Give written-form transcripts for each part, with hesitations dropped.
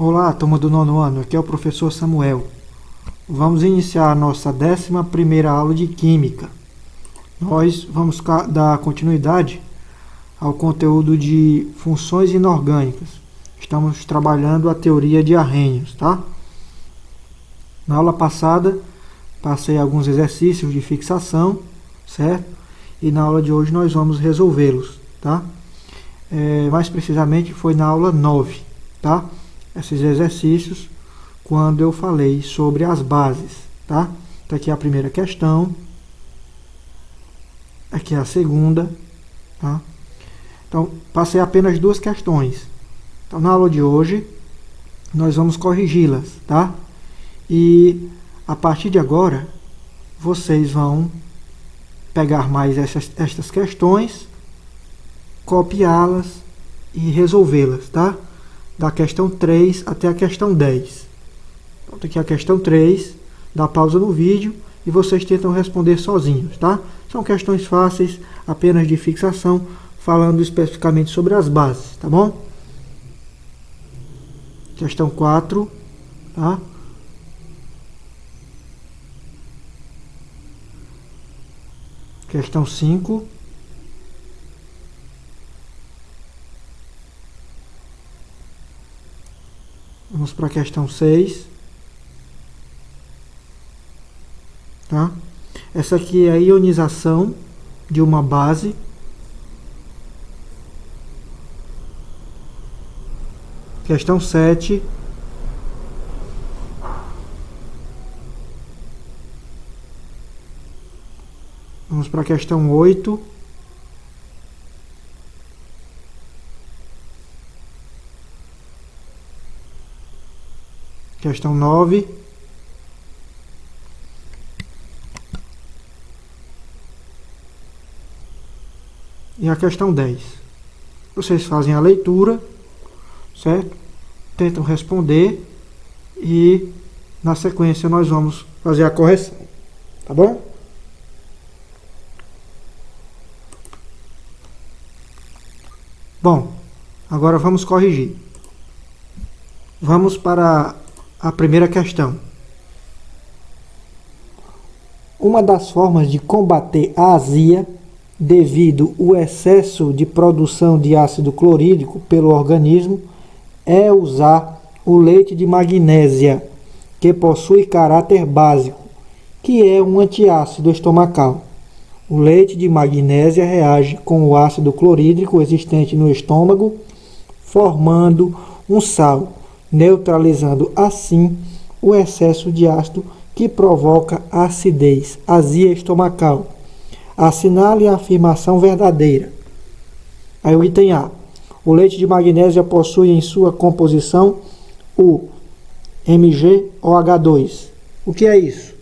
Olá, turma do nono ano, aqui é o professor Samuel. Vamos iniciar a nossa 11ª aula de Química. Nós vamos dar continuidade ao conteúdo de funções inorgânicas. Estamos trabalhando a teoria de Arrhenius, tá? Na aula passada, passei alguns exercícios de fixação, certo? E na aula de hoje nós vamos resolvê-los, tá? Mais precisamente foi na aula 9, tá? Esses exercícios quando eu falei sobre as bases, tá? Então aqui é a primeira questão, aqui é a segunda, tá? Então passei apenas duas questões. Então na aula de hoje nós vamos corrigi-las, tá? E a partir de agora vocês vão pegar mais estas questões, copiá-las e resolvê-las, tá? Da questão 3 até a questão 10. Então, aqui a questão 3, dá pausa no vídeo e vocês tentam responder sozinhos, tá? São questões fáceis, apenas de fixação, falando especificamente sobre as bases, tá bom? Questão 4, tá? Questão 5. Vamos para a questão 6. Tá? Essa aqui é a ionização de uma base. Questão 7. Vamos para a questão 8. Questão 9. E a questão 10. Vocês fazem a leitura, certo? Tentam responder e na sequência nós vamos fazer a correção, tá bom? Bom, agora vamos corrigir. Vamos para a primeira questão. Uma das formas de combater a azia devido ao excesso de produção de ácido clorídrico pelo organismo é usar o leite de magnésia, que possui caráter básico, que é um antiácido estomacal. O leite de magnésia reage com o ácido clorídrico existente no estômago, formando um sal, neutralizando assim o excesso de ácido que provoca acidez, azia estomacal. Assinale a afirmação verdadeira. Aí o item A. O leite de magnésia possui em sua composição o MgOH2. O que é isso?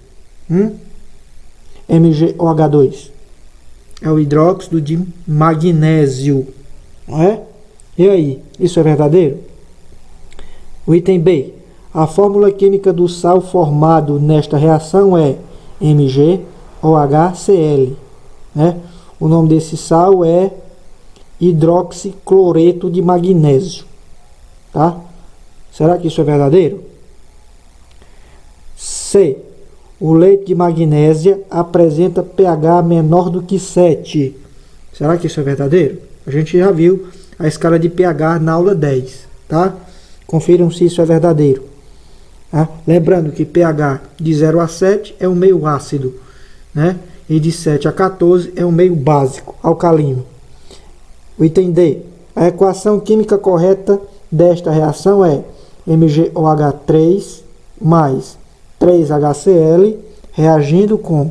MgOH2. É o hidróxido de magnésio. Não é? E aí? Isso é verdadeiro? O item B. A fórmula química do sal formado nesta reação é MgOHCl. Né? O nome desse sal é hidroxicloreto de magnésio. Tá? Será que isso é verdadeiro? C. O leite de magnésia apresenta pH menor do que 7. Será que isso é verdadeiro? A gente já viu a escala de pH na aula 10. Tá? Confiram se isso é verdadeiro. Tá? Lembrando que pH de 0 a 7 é um meio ácido, né? E de 7 a 14 é um meio básico, alcalino. O item D. A equação química correta desta reação é MgOH3 mais 3HCl reagindo com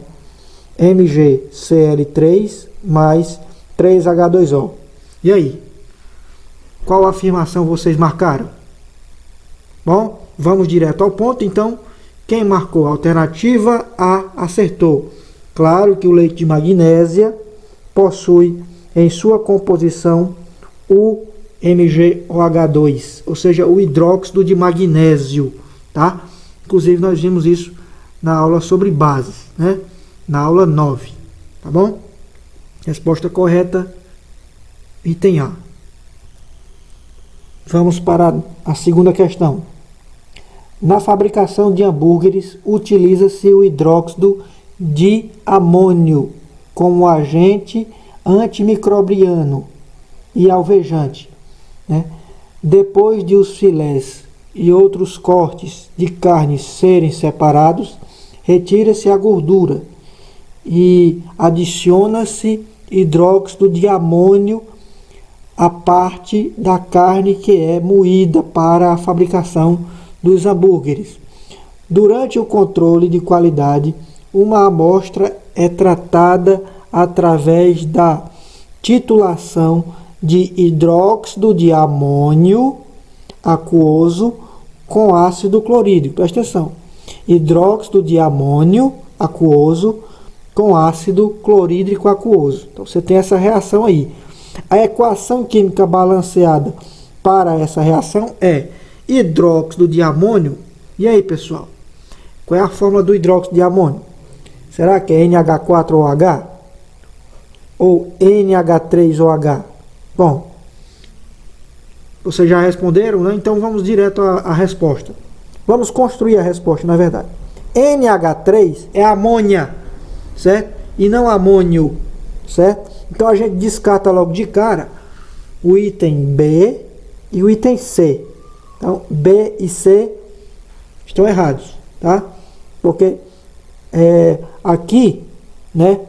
MgCl3 mais 3H2O. E aí? Qual afirmação vocês marcaram? Bom, vamos direto ao ponto. Então, quem marcou a alternativa A acertou. Claro que o leite de magnésia possui em sua composição o MgOH2, ou seja, o hidróxido de magnésio, tá? Inclusive nós vimos isso na aula sobre bases, né? Na aula 9, tá bom? Resposta correta, item A. Vamos para a segunda questão. Na fabricação de hambúrgueres, utiliza-se o hidróxido de amônio como agente antimicrobiano e alvejante, né? Depois de os filés e outros cortes de carne serem separados, retira-se a gordura e adiciona-se hidróxido de amônio à parte da carne que é moída para a fabricação dos hambúrgueres. Durante o controle de qualidade, uma amostra é tratada através da titulação de hidróxido de amônio aquoso com ácido clorídrico. Presta atenção. Hidróxido de amônio aquoso com ácido clorídrico aquoso. Então você tem essa reação aí. A equação química balanceada para essa reação é hidróxido de amônio. E aí, pessoal? Qual é a fórmula do hidróxido de amônio? Será que é NH4OH? Ou NH3OH? Bom, vocês já responderam, né? Então vamos direto à resposta. Vamos construir a resposta, na verdade. NH3 é amônia, certo? E não amônio, certo? Então a gente descarta logo de cara o item B e o item C. Então B e C estão errados, tá? Porque aqui, né,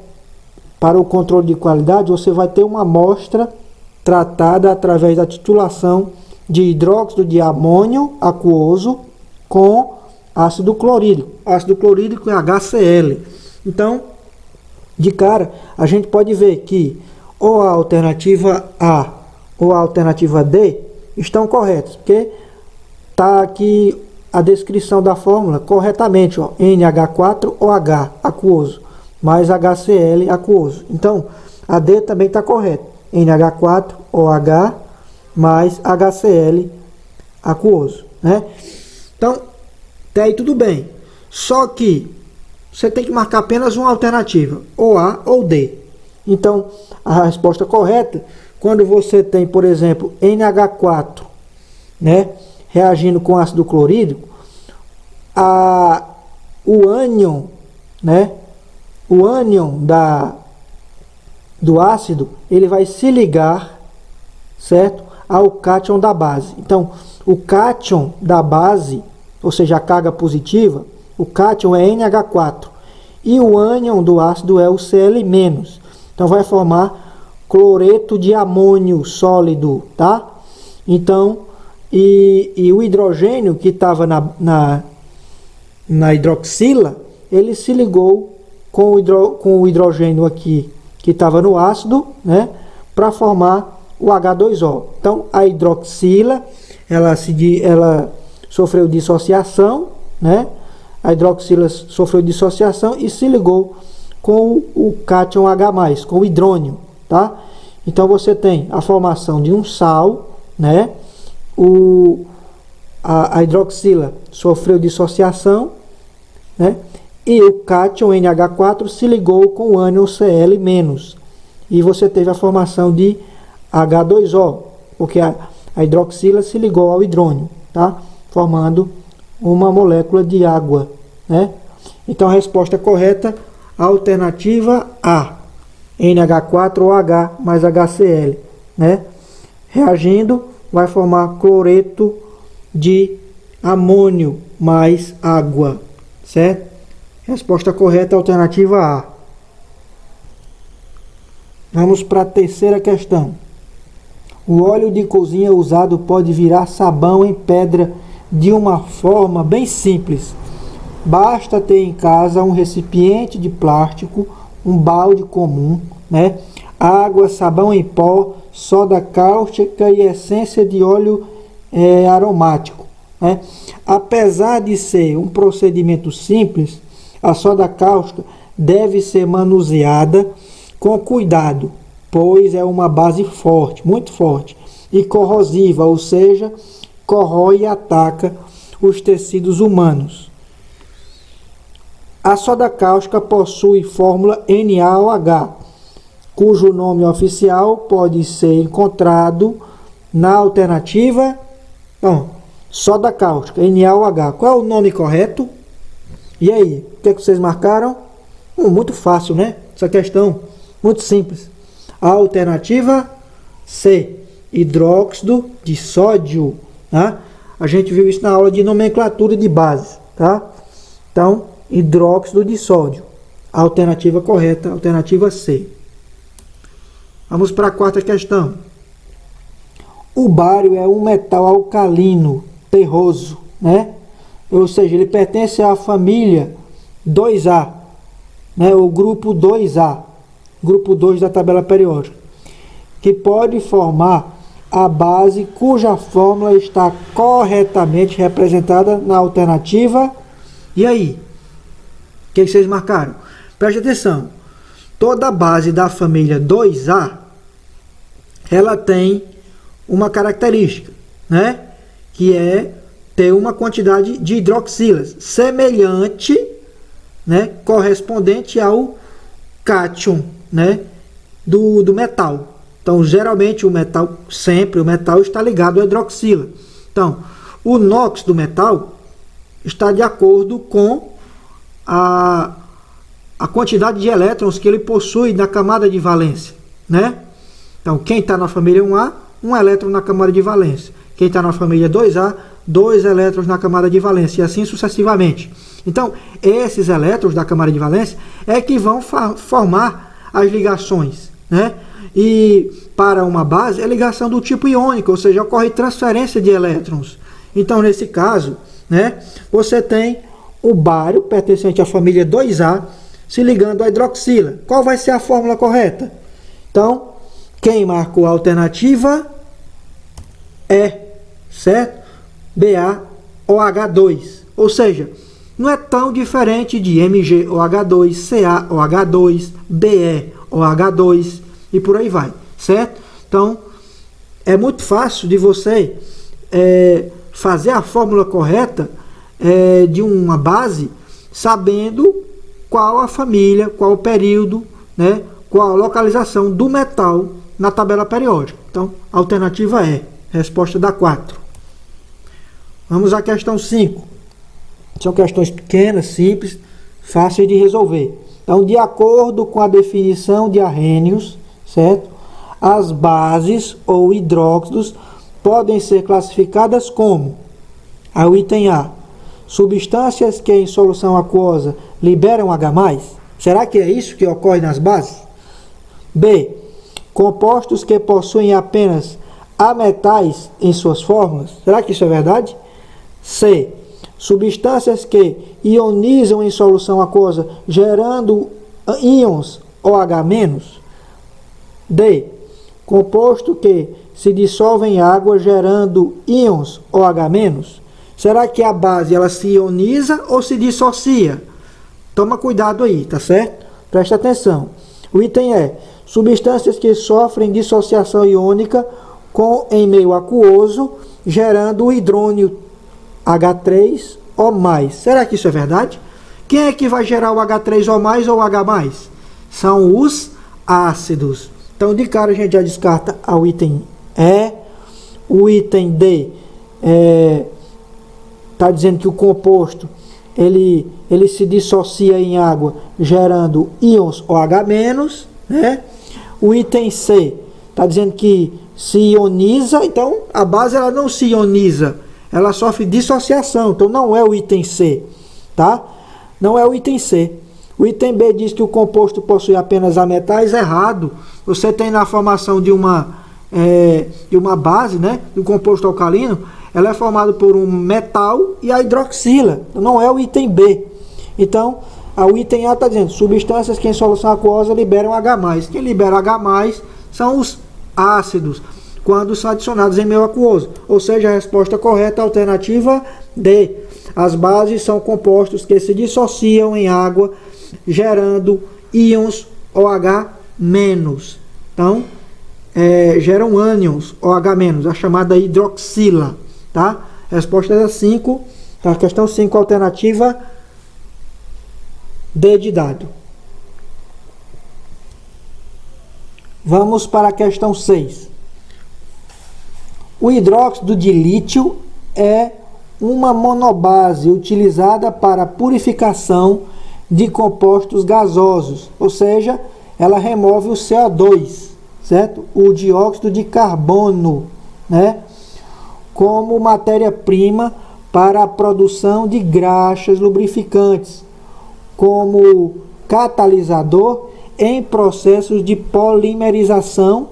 para o controle de qualidade, você vai ter uma amostra tratada através da titulação de hidróxido de amônio aquoso com ácido clorídrico. Ácido clorídrico é HCl. Então, de cara, a gente pode ver que ou a alternativa A ou a alternativa D estão corretas, porque está aqui a descrição da fórmula corretamente, ó, NH4OH aquoso mais HCl aquoso. Então, a D também está correta, NH4OH mais HCl aquoso, né? Então, até aí tudo bem. Só que você tem que marcar apenas uma alternativa, ou A ou D. Então, a resposta correta, quando você tem, por exemplo, NH4, né, reagindo com ácido clorídrico, o ânion, né, o ânion do ácido, ele vai se ligar, certo, ao cátion da base. Então, o cátion da base, ou seja, a carga positiva, o cátion é NH4 e o ânion do ácido é o Cl-. Então vai formar cloreto de amônio sólido, tá? Então, e o hidrogênio que estava na hidroxila, ele se ligou com o hidrogênio aqui que estava no ácido, né, para formar o H2O. Então a hidroxila, ela sofreu dissociação, né? A hidroxila sofreu dissociação e se ligou com o cátion H+, com o hidrônio, tá? Então você tem a formação de um sal, né? A hidroxila sofreu dissociação, né? E o cátion NH4 se ligou com o ânion Cl-. E você teve a formação de H2O, porque a hidroxila se ligou ao hidrônio, tá? Formando uma molécula de água, né? Então a resposta correta, alternativa A, NH4OH mais HCl, né? Reagindo, vai formar cloreto de amônio mais água, certo? Resposta correta, alternativa A. Vamos para a terceira questão. O óleo de cozinha usado pode virar sabão em pedra de uma forma bem simples. Basta ter em casa um recipiente de plástico, um balde comum, né? Água, sabão em pó, soda cáustica e essência de óleo aromático, né? Apesar de ser um procedimento simples, a soda cáustica deve ser manuseada com cuidado, pois é uma base forte, muito forte, e corrosiva, ou seja, corrói e ataca os tecidos humanos. A soda cáustica possui fórmula NaOH, cujo nome oficial pode ser encontrado na alternativa. Bom, Soda cáustica, NaOH. Qual é o nome correto? E aí, o que é que vocês marcaram? Muito fácil, né? Essa questão, muito simples. A alternativa C, hidróxido de sódio, tá? A gente viu isso na aula de nomenclatura de bases, tá? Então, hidróxido de sódio. A alternativa correta, alternativa C. Vamos para a quarta questão. O bário é um metal alcalino terroso, né? Ou seja, ele pertence à família 2A, né? O grupo 2A, grupo 2 da tabela periódica, que pode formar a base cuja fórmula está corretamente representada na alternativa. E aí? O que vocês marcaram? Preste atenção. Toda base da família 2A, ela tem uma característica, né? Que é ter uma quantidade de hidroxilas semelhante, né? Correspondente ao cátion, né? Do metal. Então, geralmente o metal está ligado à hidroxila. Então, o NOx do metal está de acordo com a quantidade de elétrons que ele possui na camada de valência, né? Então, quem está na família 1A, um elétron na camada de valência. Quem está na família 2A, 2 elétrons na camada de valência, e assim sucessivamente. Então, esses elétrons da camada de valência é que vão formar as ligações, né? E para uma base é ligação do tipo iônico, ou seja, ocorre transferência de elétrons. Então, nesse caso, né, você tem o bário pertencente à família 2A se ligando à hidroxila. Qual vai ser a fórmula correta? Então, quem marcou a alternativa é, certo? BaOH2. Ou seja, não é tão diferente de MgOH2, CaOH2, BeOH2 e por aí vai, certo? Então, é muito fácil de você fazer a fórmula correta de uma base sabendo qual a família, qual o período, né, qual a localização do metal na tabela periódica. Então, a alternativa é resposta da 4. Vamos à questão 5. São questões pequenas, simples, fáceis de resolver. Então, de acordo com a definição de Arrhenius, certo? As bases ou hidróxidos podem ser classificadas como: o item A, substâncias que em solução aquosa liberam H+. Será que é isso que ocorre nas bases? B, compostos que possuem apenas ametais em suas fórmulas. Será que isso é verdade? C, substâncias que ionizam em solução aquosa, gerando íons OH-. D, composto que se dissolve em água, gerando íons OH-. Será que a base ela se ioniza ou se dissocia? Toma cuidado aí, tá certo? Presta atenção. O item é substâncias que sofrem dissociação iônica em meio aquoso, gerando o hidrônio H3O+. Será que isso é verdade? Quem é que vai gerar o H3O+, ou H+? São os ácidos. Então, de cara, a gente já descarta o item E. O item D está dizendo que o composto ele se dissocia em água, gerando íons OH-, né? O item C está dizendo que se ioniza, então a base ela não se ioniza, ela sofre dissociação, então não é o item C, tá? Não é o item C. O item B diz que o composto possui apenas ametais. Errado. Você tem na formação de uma base, né, do composto alcalino, ela é formada por um metal e a hidroxila, não é o item B. Então, o item A está dizendo substâncias que em solução aquosa liberam H+. Quem libera H+, são os ácidos, quando são adicionados em meio aquoso. Ou seja, a resposta correta, a alternativa D. As bases são compostos que se dissociam em água, gerando íons OH-. Então, geram ânions OH-, a chamada hidroxila. Tá? Resposta é 5. Tá? Questão 5, alternativa D de dado. Vamos para a questão 6. O hidróxido de lítio é uma monobase utilizada para purificação de compostos gasosos, ou seja, ela remove o CO2, certo? O dióxido de carbono, né? Como matéria-prima para a produção de graxas lubrificantes, como catalisador em processos de polimerização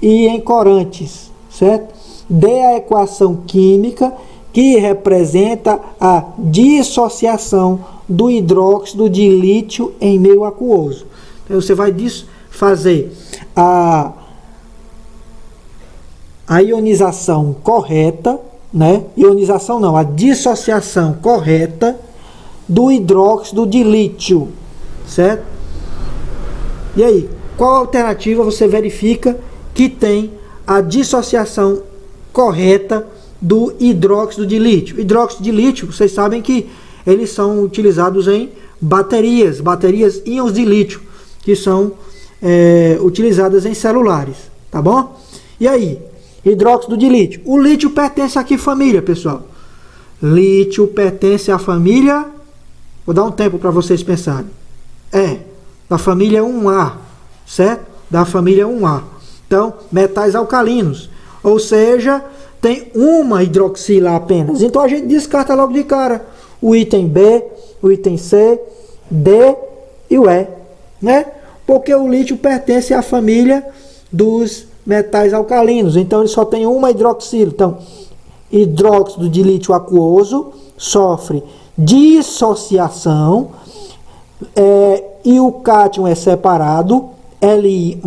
e em corantes, certo? Dê a equação química que representa a dissociação do hidróxido de lítio em meio aquoso. Então você vai fazer a ionização correta, né? Ionização não, a dissociação correta do hidróxido de lítio, certo? E aí, qual alternativa você verifica que tem a dissociação correta do hidróxido de lítio? Hidróxido de lítio, vocês sabem que eles são utilizados em baterias íons de lítio, que são utilizadas em celulares, tá bom? E aí, hidróxido de lítio. O lítio pertence a que família, pessoal? Lítio pertence à família, vou dar um tempo para vocês pensarem, da família 1A, certo? Da família 1A. Então, metais alcalinos, ou seja, tem uma hidroxila apenas. Então a gente descarta logo de cara o item B, o item C, D e o E, né? Porque o lítio pertence à família dos metais alcalinos, então ele só tem uma hidroxila. Então, hidróxido de lítio aquoso sofre dissociação, e o cátion é separado, Li+,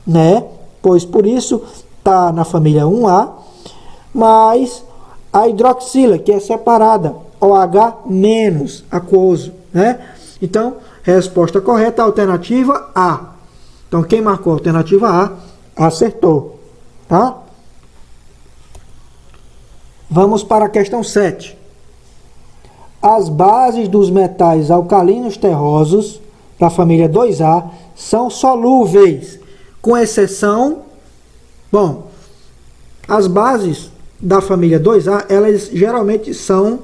né? Pois por isso está na família 1A, mas a hidroxila, que é separada, OH- aquoso, né? Então, resposta correta, alternativa A. Então, quem marcou a alternativa A, acertou, tá? Vamos para a questão 7. As bases dos metais alcalinos terrosos da família 2A são solúveis, com exceção... Bom, as bases da família 2A, elas geralmente são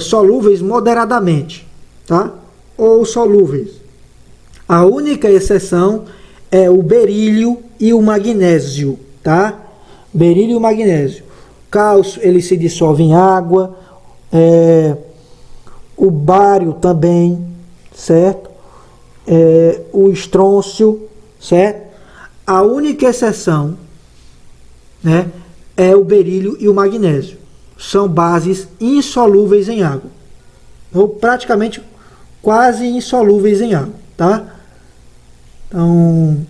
solúveis moderadamente, tá? Ou solúveis. A única exceção é o berílio e o magnésio, tá? Berílio e magnésio. Cálcio, ele se dissolve em água, o bário também, certo? O estrôncio, certo? A única exceção, né, é o berílio e o magnésio. São bases insolúveis em água, ou praticamente quase insolúveis em água, tá? Então,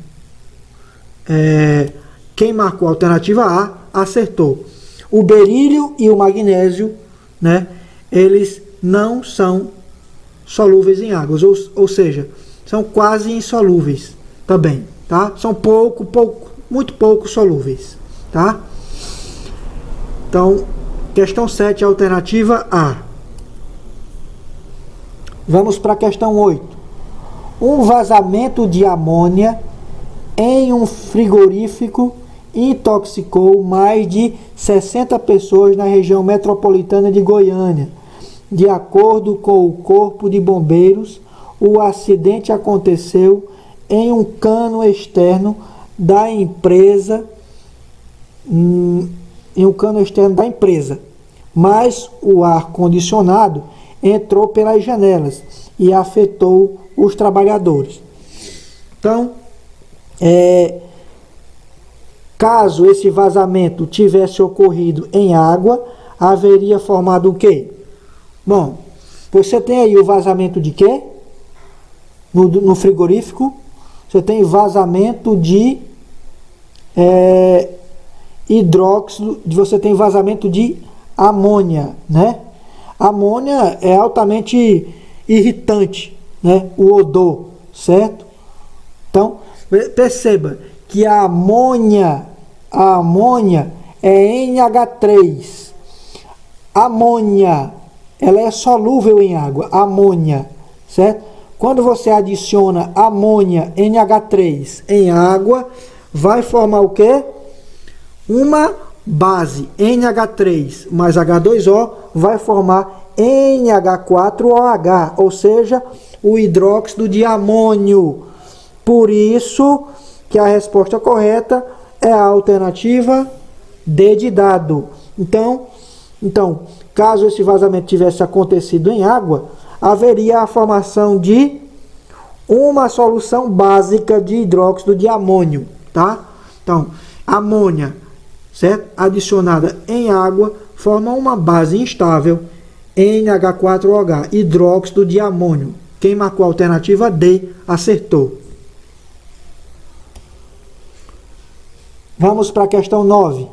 quem marcou a alternativa A acertou. O berílio e o magnésio, né, eles não são solúveis em águas, ou seja, são quase insolúveis também, tá? São muito pouco solúveis, tá? Então, questão 7, alternativa A. Vamos para a questão 8. Um vazamento de amônia em um frigorífico intoxicou mais de 60 pessoas na região metropolitana de Goiânia. De acordo com o Corpo de Bombeiros, o acidente aconteceu em um cano externo da empresa, mas o ar-condicionado entrou pelas janelas e afetou os trabalhadores. Então, caso esse vazamento tivesse ocorrido em água, haveria formado o quê? Bom, você tem aí o vazamento de quê? No frigorífico, você tem vazamento de hidróxido, você tem vazamento de amônia, né? Amônia é altamente irritante, né? O odor, certo? Então, perceba que a amônia é NH3. Amônia, ela é solúvel em água, amônia, certo? Quando você adiciona amônia NH3 em água, vai formar o quê? Uma base NH3 mais H2O vai formar NH4OH, ou seja, o hidróxido de amônio. Por isso que a resposta correta é a alternativa D de dado. Então, caso esse vazamento tivesse acontecido em água, haveria a formação de uma solução básica de hidróxido de amônio, tá? Então, amônia, certo? Adicionada em água, forma uma base instável, NH4OH, hidróxido de amônio. Quem marcou a alternativa D, acertou. Vamos para a questão 9.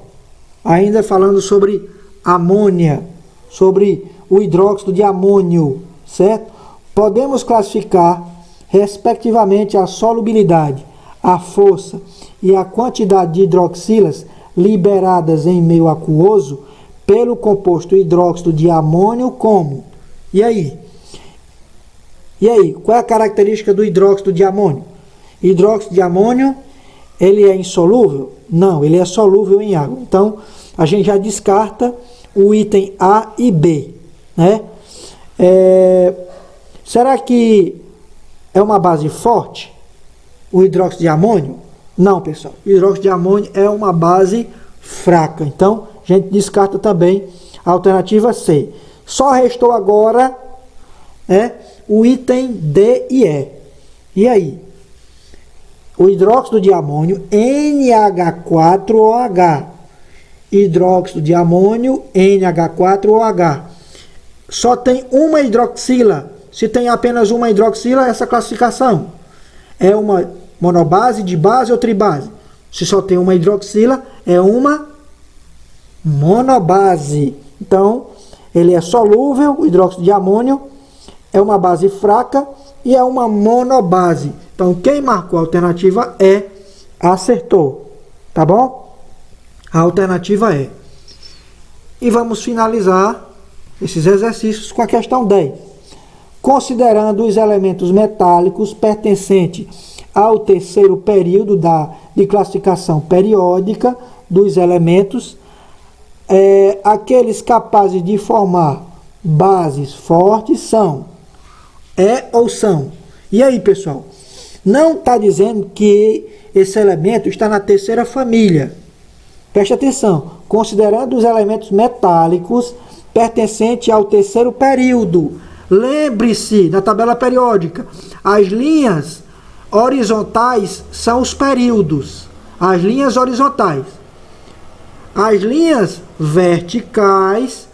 Ainda falando sobre amônia, sobre o hidróxido de amônio, certo? Podemos classificar, respectivamente, a solubilidade, a força e a quantidade de hidroxilas liberadas em meio aquoso pelo composto hidróxido de amônio como? E aí? Qual é a característica do hidróxido de amônio? Hidróxido de amônio, ele é insolúvel? Não, ele é solúvel em água. Então, a gente já descarta o item A e B, né? Será que é uma base forte, o hidróxido de amônio? Não, pessoal. O hidróxido de amônio é uma base fraca. Então, a gente descarta também a alternativa C. Só restou agora o item D e E. E aí? O hidróxido de amônio NH4OH. Hidróxido de amônio NH4OH. Só tem uma hidroxila. Se tem apenas uma hidroxila, essa classificação é uma monobase, dibase ou tribase. Se só tem uma hidroxila, é uma monobase. Então, ele é solúvel, o hidróxido de amônio é uma base fraca e é uma monobase. Então, quem marcou a alternativa E, acertou. Tá bom? A alternativa é. E vamos finalizar esses exercícios com a questão 10. Considerando os elementos metálicos pertencentes ao terceiro período de classificação periódica dos elementos, aqueles capazes de formar bases fortes são, ou são. E aí, pessoal? Não está dizendo que esse elemento está na terceira família. Preste atenção. Considerando os elementos metálicos pertencentes ao terceiro período. Lembre-se da tabela periódica. As linhas horizontais são os períodos. As linhas horizontais. As linhas verticais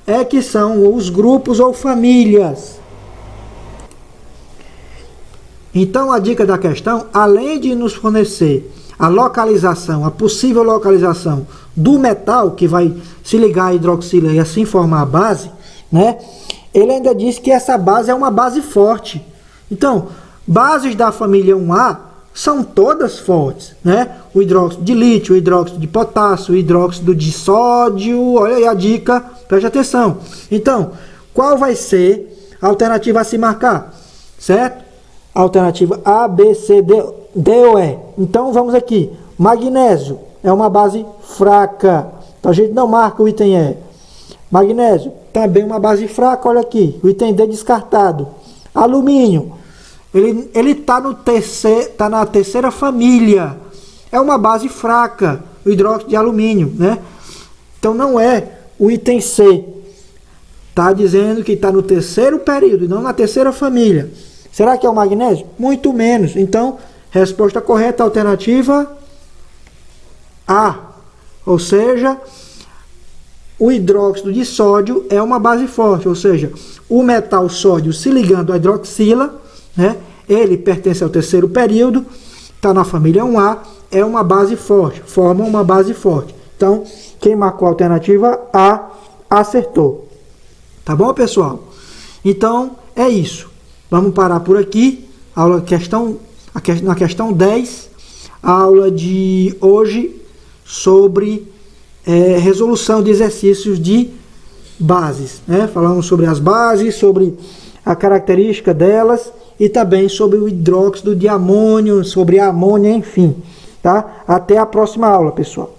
é que são os grupos ou famílias. Então, a dica da questão, além de nos fornecer a localização, a possível localização do metal que vai se ligar à hidroxila e assim formar a base, né? Ele ainda diz que essa base é uma base forte. Então, bases da família 1A são todas fortes, né? O hidróxido de lítio, o hidróxido de potássio, o hidróxido de sódio, olha aí a dica, preste atenção. Então, qual vai ser a alternativa a se marcar? Certo? Alternativa A, B, C, D ou E. Então, vamos aqui. Magnésio é uma base fraca. Então, a gente não marca o item E. Magnésio, também uma base fraca, olha aqui. O item D descartado. Alumínio, ele está na terceira família. É uma base fraca, o hidróxido de alumínio, né? Então, não é o item C. Está dizendo que está no terceiro período, não na terceira família. Será que é o magnésio? Muito menos. Então, resposta correta, alternativa A. Ou seja, o hidróxido de sódio é uma base forte. Ou seja, o metal sódio se ligando à hidroxila, né, ele pertence ao terceiro período, está na família 1A, é uma base forte, forma uma base forte. Então, quem marcou a alternativa A, acertou. Tá bom, pessoal? Então, é isso. Vamos parar por aqui. Na questão 10, a aula de hoje sobre resolução de exercícios de bases, né? Falamos sobre as bases, sobre a característica delas e também sobre o hidróxido de amônio, sobre a amônia, enfim. tá? Até a próxima aula, pessoal.